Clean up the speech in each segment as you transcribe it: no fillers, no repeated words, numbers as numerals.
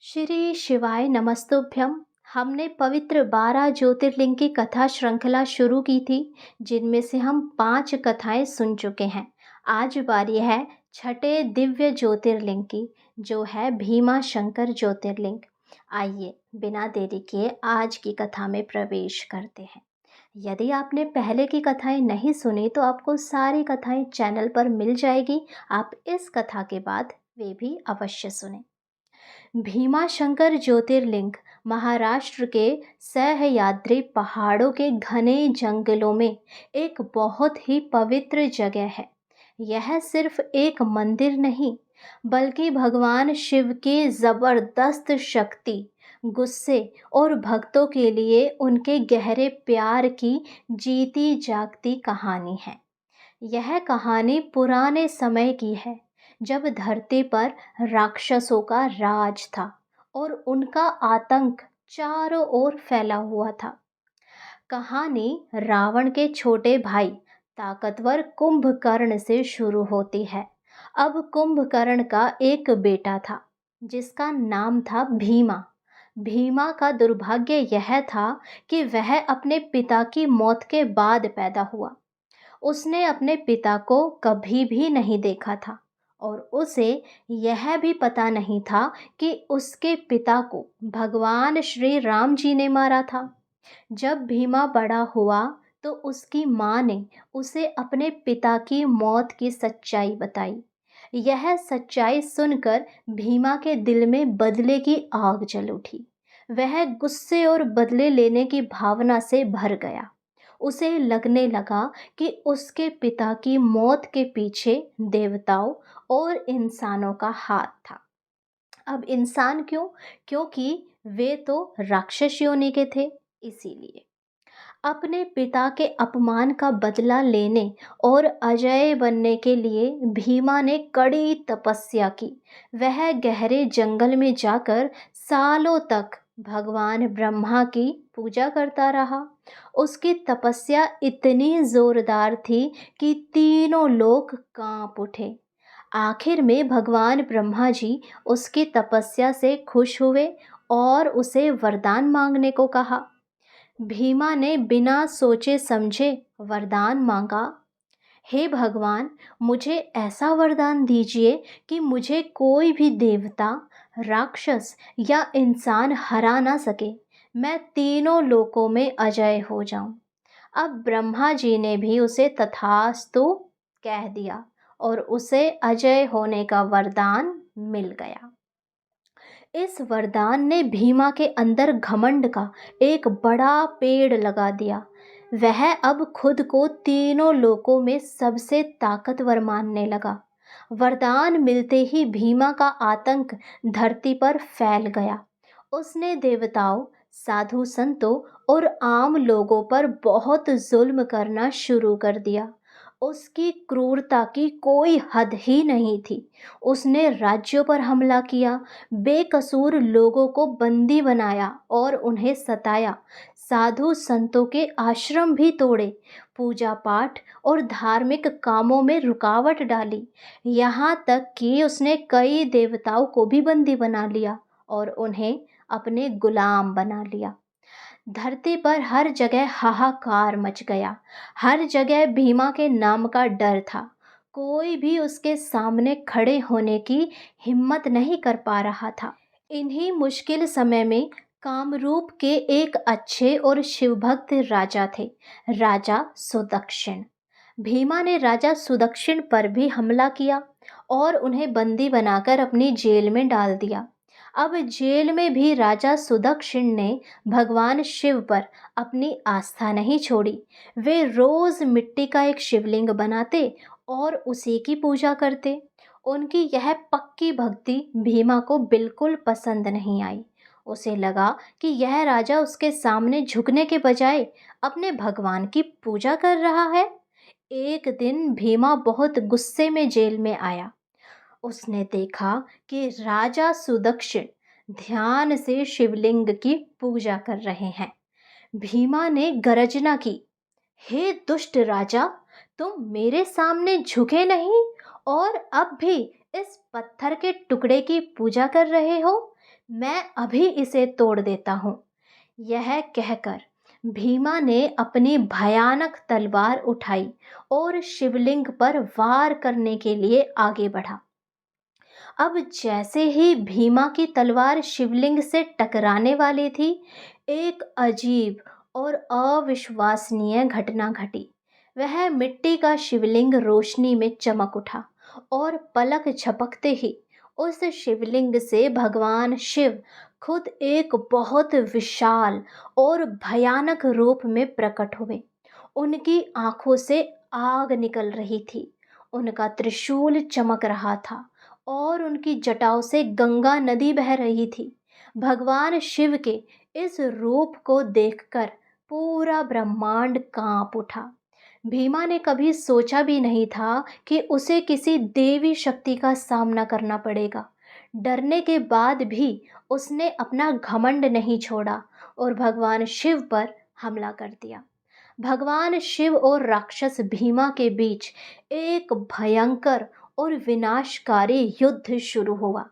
श्री शिवाय नमस्तुभ्यम। हमने पवित्र 12 ज्योतिर्लिंग की कथा श्रृंखला शुरू की थी, जिनमें से हम 5 कथाएं सुन चुके हैं। आज बारी है छठे दिव्य ज्योतिर्लिंग की, जो है भीमा शंकर ज्योतिर्लिंग। आइए बिना देरी किए आज की कथा में प्रवेश करते हैं। यदि आपने पहले की कथाएं नहीं सुनी तो आपको सारी कथाएं चैनल पर मिल जाएगी। आप इस कथा के बाद वे भी अवश्य सुनें। भीमाशंकर ज्योतिर्लिंग महाराष्ट्र के सह्याद्री पहाड़ों के घने जंगलों में एक बहुत ही पवित्र जगह है। यह सिर्फ एक मंदिर नहीं, बल्कि भगवान शिव की जबरदस्त शक्ति, गुस्से और भक्तों के लिए उनके गहरे प्यार की जीती जागती कहानी है। यह कहानी पुराने समय की है, जब धरती पर राक्षसों का राज था और उनका आतंक चारों ओर फैला हुआ था। कहानी रावण के छोटे भाई ताकतवर कुंभकर्ण से शुरू होती है। अब कुंभकर्ण का एक बेटा था, जिसका नाम था भीमा। भीमा का दुर्भाग्य यह था कि वह अपने पिता की मौत के बाद पैदा हुआ। उसने अपने पिता को कभी भी नहीं देखा था और उसे यह भी पता नहीं था कि उसके पिता को भगवान श्री राम जी ने मारा था। जब भीमा बड़ा हुआ तो उसकी माँ ने उसे अपने पिता की मौत की सच्चाई बताई। यह सच्चाई सुनकर भीमा के दिल में बदले की आग जल उठी। वह गुस्से और बदले लेने की भावना से भर गया। उसे लगने लगा कि उसके पिता की मौत के पीछे देवताओं और इंसानों का हाथ था। अब इंसान क्यों? क्योंकि वे तो राक्षस योनि के थे। इसीलिए अपने पिता के अपमान का बदला लेने और अजय बनने के लिए भीमा ने कड़ी तपस्या की। वह गहरे जंगल में जाकर सालों तक भगवान ब्रह्मा की पूजा करता रहा। उसकी तपस्या इतनी जोरदार थी कि तीनों लोग कांप उठे। आखिर में भगवान ब्रह्मा जी उसकी तपस्या से खुश हुए और उसे वरदान मांगने को कहा। भीमा ने बिना सोचे समझे वरदान मांगा, हे भगवान, मुझे ऐसा वरदान दीजिए कि मुझे कोई भी देवता, राक्षस या इंसान हरा ना सके। मैं तीनों लोकों में अजय हो जाऊं। अब ब्रह्मा जी ने भी उसे तथास्तु कह दिया और उसे अजय होने का वरदान मिल गया। इस वरदान ने भीमा के अंदर घमंड का एक बड़ा पेड़ लगा दिया। वह अब खुद को तीनों लोकों में सबसे ताकतवर मानने लगा। वरदान मिलते ही भीमा का आतंक धरती पर फैल गया। उसने देवताओं, साधु संतों और आम लोगों पर बहुत जुल्म करना शुरू कर दिया। उसकी क्रूरता की कोई हद ही नहीं थी। उसने राज्यों पर हमला किया, बेकसूर लोगों को बंदी बनाया और उन्हें सताया। साधु संतों के आश्रम भी तोड़े, पूजा पाठ और धार्मिक कामों में रुकावट डाली। यहाँ तक कि उसने कई देवताओं को भी बंदी बना लिया और उन्हें अपने गुलाम बना लिया। धरती पर हर जगह हाहाकार मच गया। हर जगह भीमा के नाम का डर था। कोई भी उसके सामने खड़े होने की हिम्मत नहीं कर पा रहा था। इन्हीं मुश्किल समय में कामरूप के एक अच्छे और शिवभक्त राजा थे, राजा सुदक्षिण। भीमा ने राजा सुदक्षिण पर भी हमला किया और उन्हें बंदी बनाकर अपनी जेल में डाल दिया। अब जेल में भी राजा सुदक्षिण ने भगवान शिव पर अपनी आस्था नहीं छोड़ी। वे रोज मिट्टी का एक शिवलिंग बनाते और उसी की पूजा करते। उनकी यह पक्की भक्ति भीमा को बिल्कुल पसंद नहीं आई। उसे लगा कि यह राजा उसके सामने झुकने के बजाय अपने भगवान की पूजा कर रहा है। एक दिन भीमा बहुत गुस्से में जेल में आया। उसने देखा कि राजा सुदक्षिण ध्यान से शिवलिंग की पूजा कर रहे हैं। भीमा ने गर्जना की, हे दुष्ट राजा, तुम मेरे सामने झुके नहीं और अब भी इस पत्थर के टुकड़े की पूजा कर रहे हो। मैं अभी इसे तोड़ देता हूँ। यह कहकर भीमा ने अपनी भयानक तलवार उठाई और शिवलिंग पर वार करने के लिए आगे बढ़ा। अब जैसे ही भीमा की तलवार शिवलिंग से टकराने वाली थी, एक अजीब और अविश्वसनीय घटना घटी। वह मिट्टी का शिवलिंग रोशनी में चमक उठा और पलक झपकते ही उस शिवलिंग से भगवान शिव खुद एक बहुत विशाल और भयानक रूप में प्रकट हुए। उनकी आंखों से आग निकल रही थी, उनका त्रिशूल चमक रहा था और उनकी जटाओं से गंगा नदी बह रही थी। भगवान शिव के इस रूप को देखकर पूरा ब्रह्मांड कांप उठा। भीमा ने कभी सोचा भी नहीं था कि उसे किसी देवी शक्ति का सामना करना पड़ेगा। डरने के बाद भी उसने अपना घमंड नहीं छोड़ा और भगवान शिव पर हमला कर दिया। भगवान शिव और राक्षस भीमा के बीच एक भयंकर और विनाशकारी युद्ध शुरू हुआ।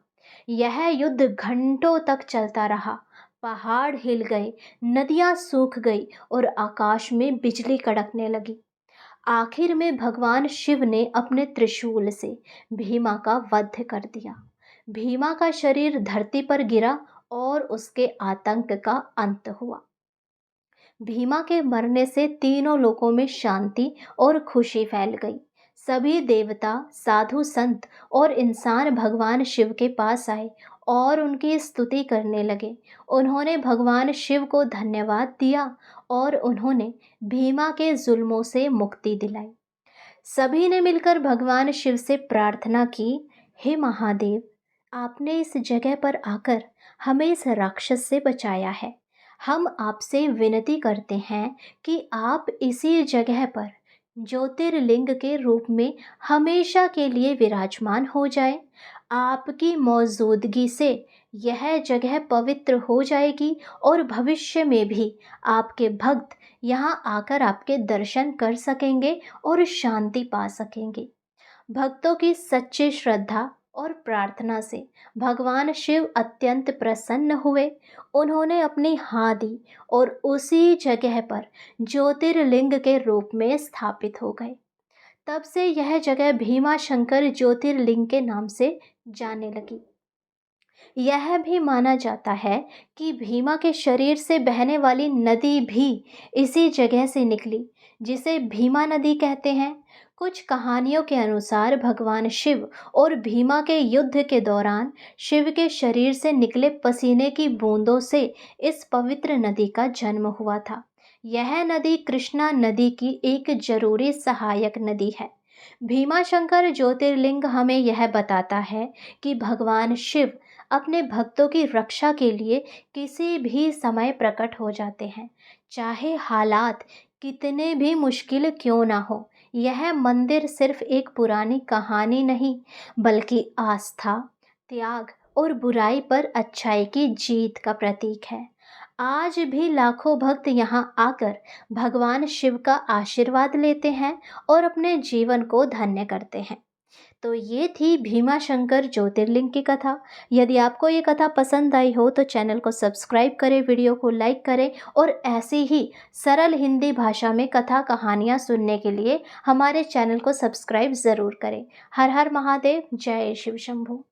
यह युद्ध घंटों तक चलता रहा। पहाड़ हिल गए, नदियां सूख गई और आकाश में बिजली कड़कने लगी। आखिर में भगवान शिव ने अपने त्रिशूल से भीमा का वध कर दिया। भीमा का शरीर धरती पर गिरा और उसके आतंक का अंत हुआ। भीमा के मरने से तीनों लोकों में शांति और खुशी फैल गई। सभी देवता, साधु संत और इंसान भगवान शिव के पास आए और उनकी स्तुति करने लगे। उन्होंने भगवान शिव को धन्यवाद दिया और उन्होंने भीमा के जुल्मों से मुक्ति दिलाई। सभी ने मिलकर भगवान शिव से प्रार्थना की, हे महादेव, आपने इस जगह पर आकर हमें इस राक्षस से बचाया है। हम आपसे विनती करते हैं कि आप इसी जगह पर ज्योतिर्लिंग के रूप में हमेशा के लिए विराजमान हो जाएं। आपकी मौजूदगी से यह जगह पवित्र हो जाएगी और भविष्य में भी आपके भक्त यहाँ आकर आपके दर्शन कर सकेंगे और शांति पा सकेंगे। भक्तों की सच्ची श्रद्धा और प्रार्थना से भगवान शिव अत्यंत प्रसन्न हुए। उन्होंने अपनी हाथ दी और उसी जगह पर ज्योतिर्लिंग के रूप में स्थापित हो गए। तब से यह जगह भीमा शंकर ज्योतिर्लिंग के नाम से जाने लगी। यह भी माना जाता है कि भीमा के शरीर से बहने वाली नदी भी इसी जगह से निकली, जिसे भीमा नदी कहते हैं। कुछ कहानियों के अनुसार भगवान शिव और भीमा के युद्ध के दौरान शिव के शरीर से निकले पसीने की बूंदों से इस पवित्र नदी का जन्म हुआ था। यह नदी कृष्णा नदी की एक जरूरी सहायक नदी है। भीमा शंकर ज्योतिर्लिंग हमें यह बताता है कि भगवान शिव अपने भक्तों की रक्षा के लिए किसी भी समय प्रकट हो जाते हैं, चाहे हालात कितने भी मुश्किल क्यों ना हो। यह मंदिर सिर्फ एक पुरानी कहानी नहीं, बल्कि आस्था, त्याग और बुराई पर अच्छाई की जीत का प्रतीक है। आज भी लाखों भक्त यहाँ आकर भगवान शिव का आशीर्वाद लेते हैं और अपने जीवन को धन्य करते हैं। तो ये थी भीमा शंकर ज्योतिर्लिंग की कथा। यदि आपको ये कथा पसंद आई हो तो चैनल को सब्सक्राइब करें, वीडियो को लाइक करें और ऐसी ही सरल हिंदी भाषा में कथा कहानियाँ सुनने के लिए हमारे चैनल को सब्सक्राइब ज़रूर करें। हर हर महादेव, जय शिव शंभू।